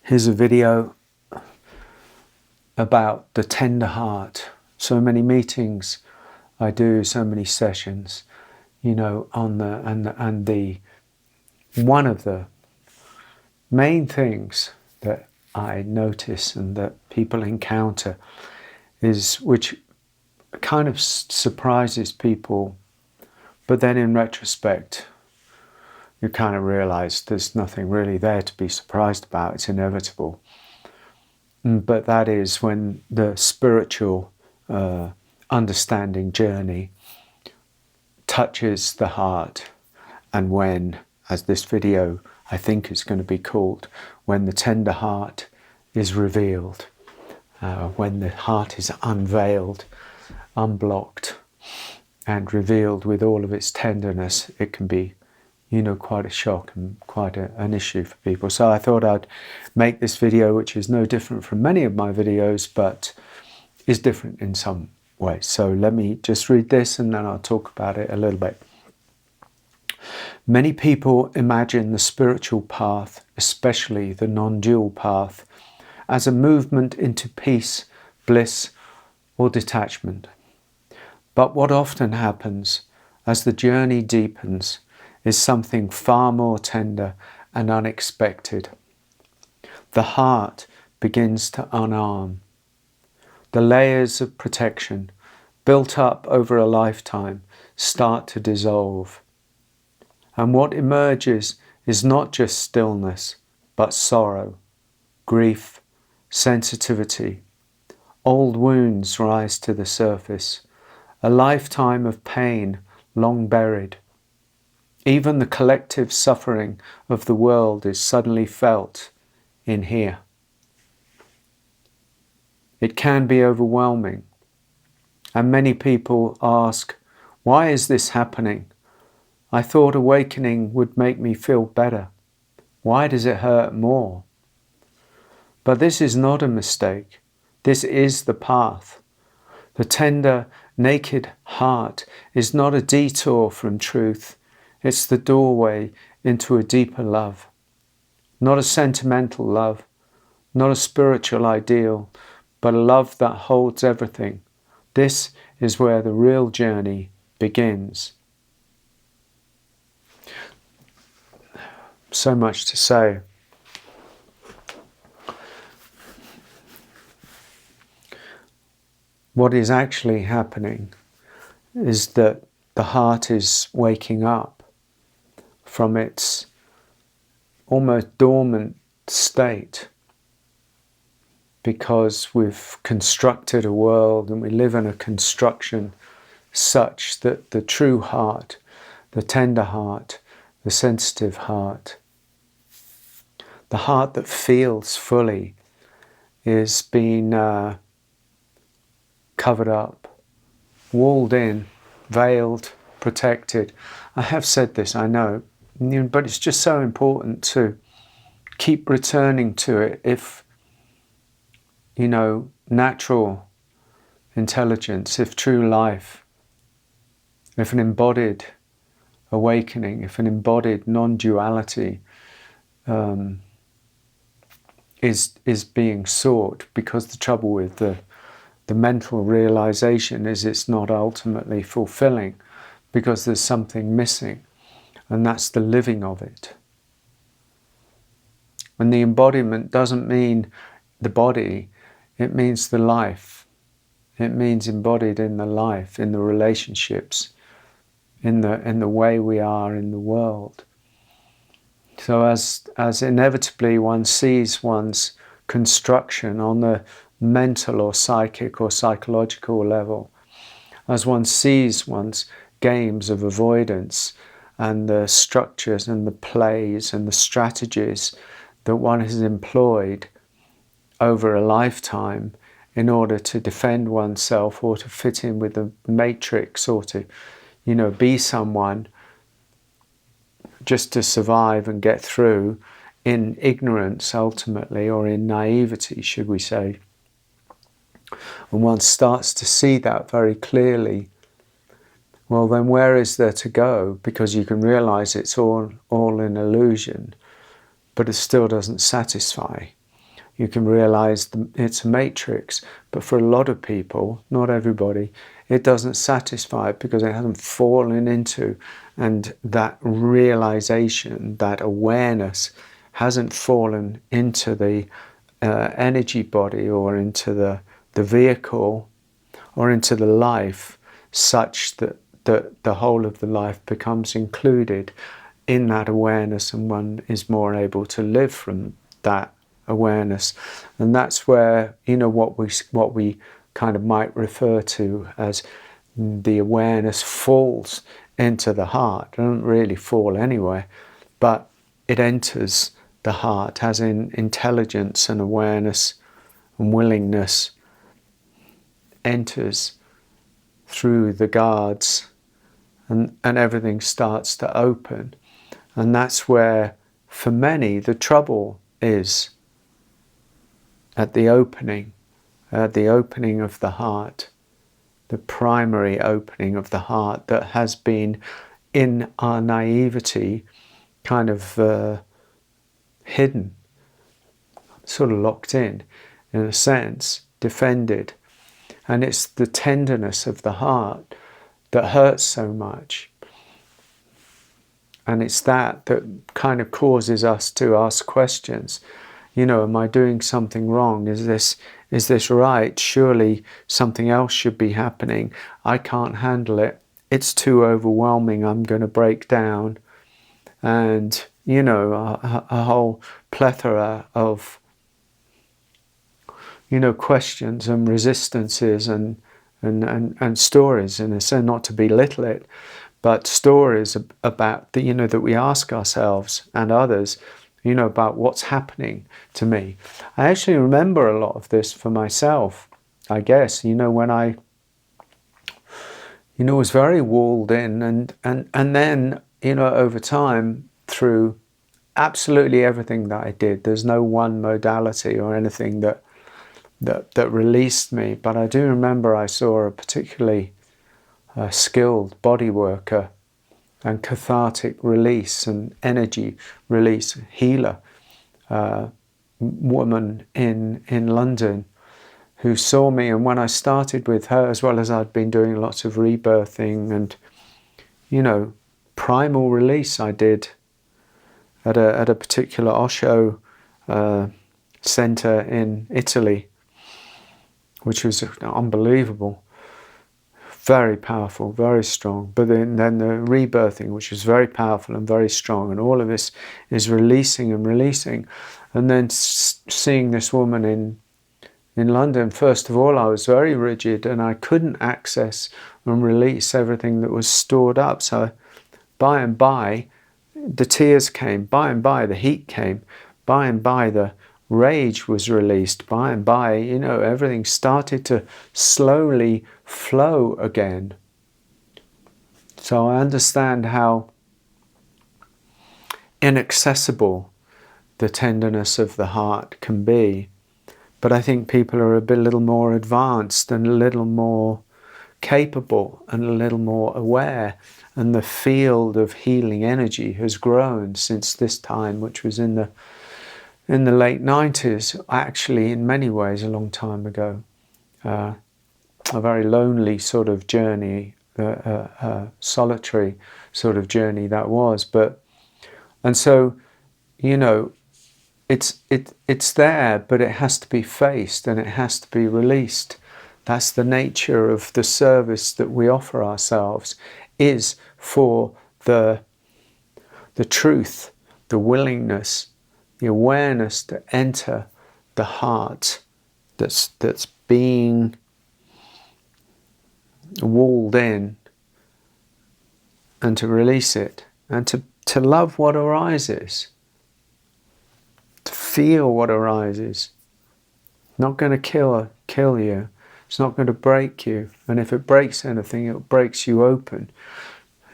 Here's a video about the tender heart. So many meetings I do, so many sessions, you know, on the one of the main things that I notice and that people encounter is, which kind of surprises people, but then in retrospect you kind of realize there's nothing really there to be surprised about, it's inevitable. But that is when the spiritual understanding journey touches the heart, and when, as this video I think is going to be called, when the tender heart is revealed, when the heart is unveiled, unblocked and revealed with all of its tenderness, it can be, you know, quite a shock and quite an issue for people. So I thought I'd make this video, which is no different from many of my videos, but is different in some ways. So let me just read this and then I'll talk about it a little bit. Many people imagine the spiritual path, especially the non-dual path, as a movement into peace, bliss, or detachment. But what often happens as the journey deepens is something far more tender and unexpected. The heart begins to unarm. The layers of protection built up over a lifetime start to dissolve. And what emerges is not just stillness, but sorrow, grief, sensitivity. Old wounds rise to the surface, a lifetime of pain long buried. Even the collective suffering of the world is suddenly felt in here. It can be overwhelming, and many people ask, why is this happening? I thought awakening would make me feel better. Why does it hurt more? But this is not a mistake. This is the path. The tender, naked heart is not a detour from truth. It's the doorway into a deeper love. Not a sentimental love, not a spiritual ideal, but a love that holds everything. This is where the real journey begins. So much to say. What is actually happening is that the heart is waking up from its almost dormant state, because we've constructed a world and we live in a construction such that the true heart, the tender heart, the sensitive heart, the heart that feels fully, is being covered up, walled in, veiled, protected. I have said this, I know, but it's just so important to keep returning to it. If, you know, natural intelligence, if true life, if an embodied awakening, if an embodied non-duality is being sought, because the trouble with the mental realization is it's not ultimately fulfilling, because there's something missing, and that's the living of it. And the embodiment doesn't mean the body, it means the life. It means embodied in the life, in the relationships, in the way we are in the world. So as inevitably one sees one's construction on the mental or psychic or psychological level, as one sees one's games of avoidance and the structures and the plays and the strategies that one has employed over a lifetime in order to defend oneself or to fit in with the matrix, or to, you know, be someone just to survive and get through, in ignorance ultimately, or in naivety, should we say. And one starts to see that very clearly, well then where is there to go? Because you can realize it's all an illusion, but it still doesn't satisfy. you can realize it's a matrix. But for a lot of people, not everybody, it doesn't satisfy because it hasn't fallen into, and that realization, that awareness hasn't fallen into the energy body or into the vehicle or into the life, such that the whole of the life becomes included in that awareness, and one is more able to live from that awareness. And that's where, you know, what we kind of might refer to as the awareness falls into the heart. It doesn't really fall anywhere, but it enters the heart, as in intelligence and awareness and willingness enters through the guards, and everything starts to open. And that's where, for many, the trouble is at the opening of the heart, the primary opening of the heart that has been, in our naivety, kind of hidden, sort of locked in a sense, defended. And it's the tenderness of the heart that hurts so much. And it's that kind of causes us to ask questions. You know, am I doing something wrong? Is this right? Surely something else should be happening. I can't handle it. It's too overwhelming. I'm going to break down. And, you know, a whole plethora of, you know, questions and resistances and stories, and so not to belittle it, but stories about you know, that we ask ourselves and others, you know, about what's happening to me. I actually remember a lot of this for myself, I guess, you know, when I, you know, was very walled in, and then, you know, over time, through absolutely everything that I did, there's no one modality or anything that released me. But I do remember I saw a particularly skilled body worker and cathartic release and energy release healer woman in London, who saw me. And when I started with her, as well as I'd been doing lots of rebirthing and, you know, primal release I did at a particular Osho center in Italy, which was unbelievable, very powerful, very strong. But then the rebirthing, which was very powerful and very strong, and all of this is releasing and releasing. And then seeing this woman in London, first of all, I was very rigid and I couldn't access and release everything that was stored up. So by and by, the tears came, by and by the heat came, by and by the rage was released, by and by, you know, everything started to slowly flow again. So I understand how inaccessible the tenderness of the heart can be. But I think people are a little more advanced and a little more capable and a little more aware. And the field of healing energy has grown since this time, which was in the late 90s, actually in many ways a long time ago. A very lonely sort of journey, solitary sort of journey that was. And so, you know, it's there, but it has to be faced and it has to be released. That's the nature of the service that we offer ourselves, is for the truth, the willingness, the awareness to enter the heart that's being walled in, and to release it, and to love what arises, to feel what arises. Not going to kill you. It's not going to break you. And if it breaks anything, it breaks you open.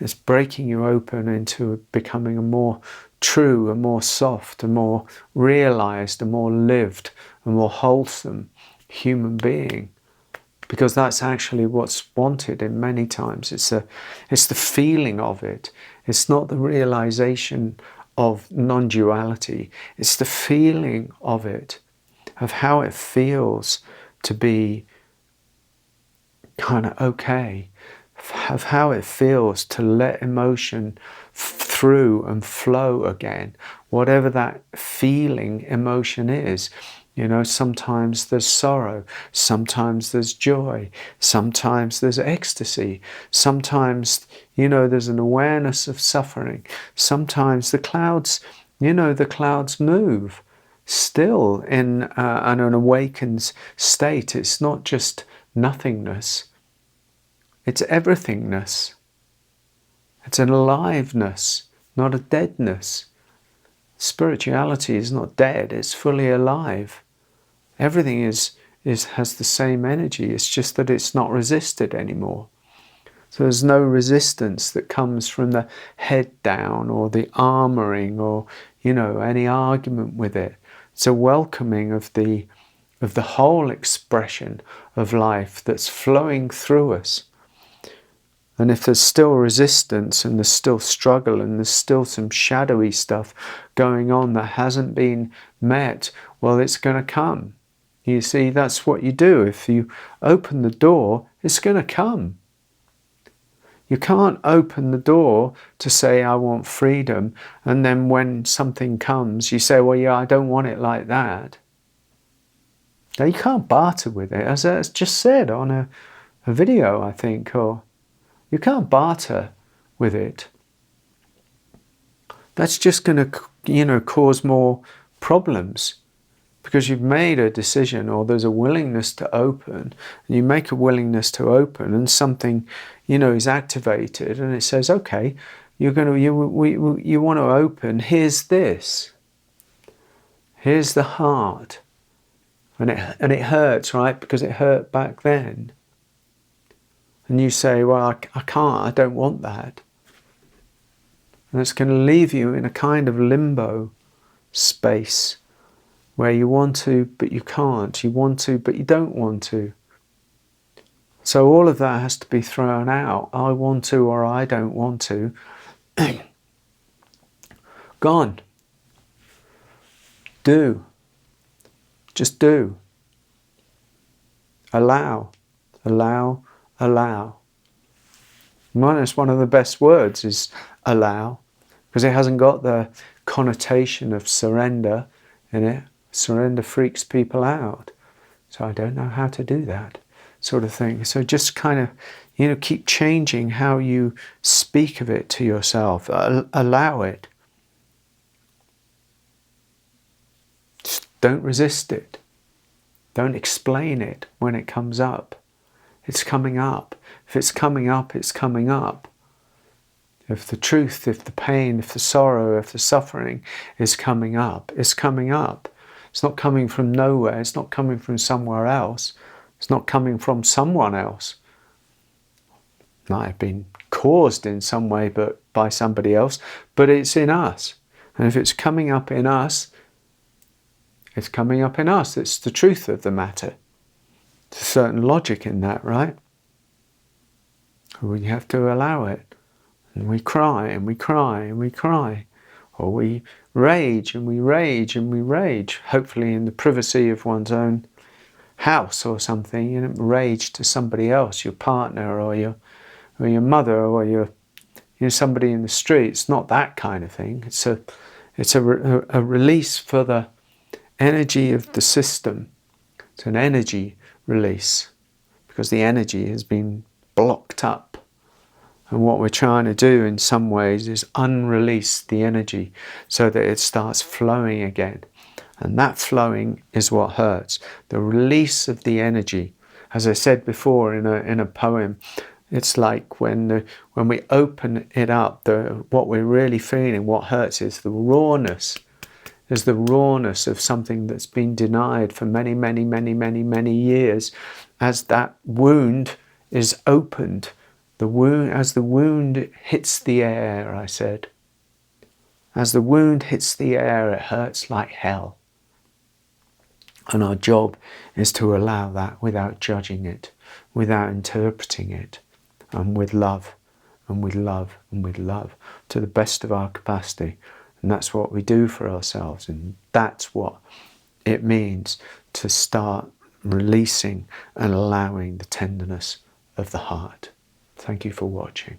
It's breaking you open into becoming a more true, a more soft, a more realized, a more lived, a more wholesome human being. Because that's actually what's wanted in many times. It's the feeling of it. It's not the realization of non-duality. It's the feeling of it. of how it feels to be kind of okay, of how it feels to let emotion through and flow again, whatever that feeling emotion is. You know, sometimes there's sorrow, sometimes there's joy, sometimes there's ecstasy, sometimes, you know, there's an awareness of suffering, sometimes the clouds, you know, the clouds move still in an awakened state. It's not just nothingness, it's everythingness. It's an aliveness, not a deadness. Spirituality is not dead, it's fully alive. Everything has the same energy, it's just that it's not resisted anymore. So there's no resistance that comes from the head down or the armoring or, you know, any argument with it. It's a welcoming of the whole expression of life that's flowing through us. And if there's still resistance and there's still struggle and there's still some shadowy stuff going on that hasn't been met, well, it's going to come. You see, that's what you do. If you open the door, it's going to come. You can't open the door to say, I want freedom, and then when something comes, you say, well, yeah, I don't want it like that. Now, you can't barter with it, as I just said on a video, I think, or you can't barter with it. That's just going to, you know, cause more problems. Because you've made a decision, or there's a willingness to open, and you make a willingness to open, and something, you know, is activated, and it says, okay, you want to open. Here's this. Here's the heart, and it hurts, right? Because it hurt back then. And you say, well, I can't. I don't want that. And it's going to leave you in a kind of limbo space, where you want to, but you can't. You want to, but you don't want to. So all of that has to be thrown out. I want to, or I don't want to. Gone. Do. Just do. Allow. Allow. Allow. Minus one of the best words is allow, because it hasn't got the connotation of surrender in it. Surrender freaks people out. So I don't know how to do that sort of thing. So just kind of, you know, keep changing how you speak of it to yourself. Allow it. Just don't resist it. Don't explain it when it comes up. It's coming up. If it's coming up, it's coming up. If the truth, if the pain, if the sorrow, if the suffering is coming up, it's coming up. It's not coming from nowhere. It's not coming from somewhere else. It's not coming from someone else. It might have been caused in some way but by somebody else, but it's in us. And if it's coming up in us, it's coming up in us. It's the truth of the matter. There's a certain logic in that, right? We have to allow it. And we cry and we cry and we cry. Or we rage and we rage and we rage, hopefully in the privacy of one's own house or something. You don't rage to somebody else, your partner or your mother or your, you know, somebody in the street. It's not that kind of thing. It's a release for the energy of the system. It's an energy release, because the energy has been blocked up. And what we're trying to do in some ways is unrelease the energy so that it starts flowing again. And that flowing is what hurts. The release of the energy. As I said before in a poem, it's like when we open it up, what we're really feeling, what hurts is the rawness. There's the rawness of something that's been denied for many, many, many, many, many years. As that wound is opened, as the wound hits the air, I said. As the wound hits the air, it hurts like hell. And our job is to allow that without judging it, without interpreting it, and with love, and with love, and with love, to the best of our capacity. And that's what we do for ourselves, and that's what it means to start releasing and allowing the tenderness of the heart. Thank you for watching.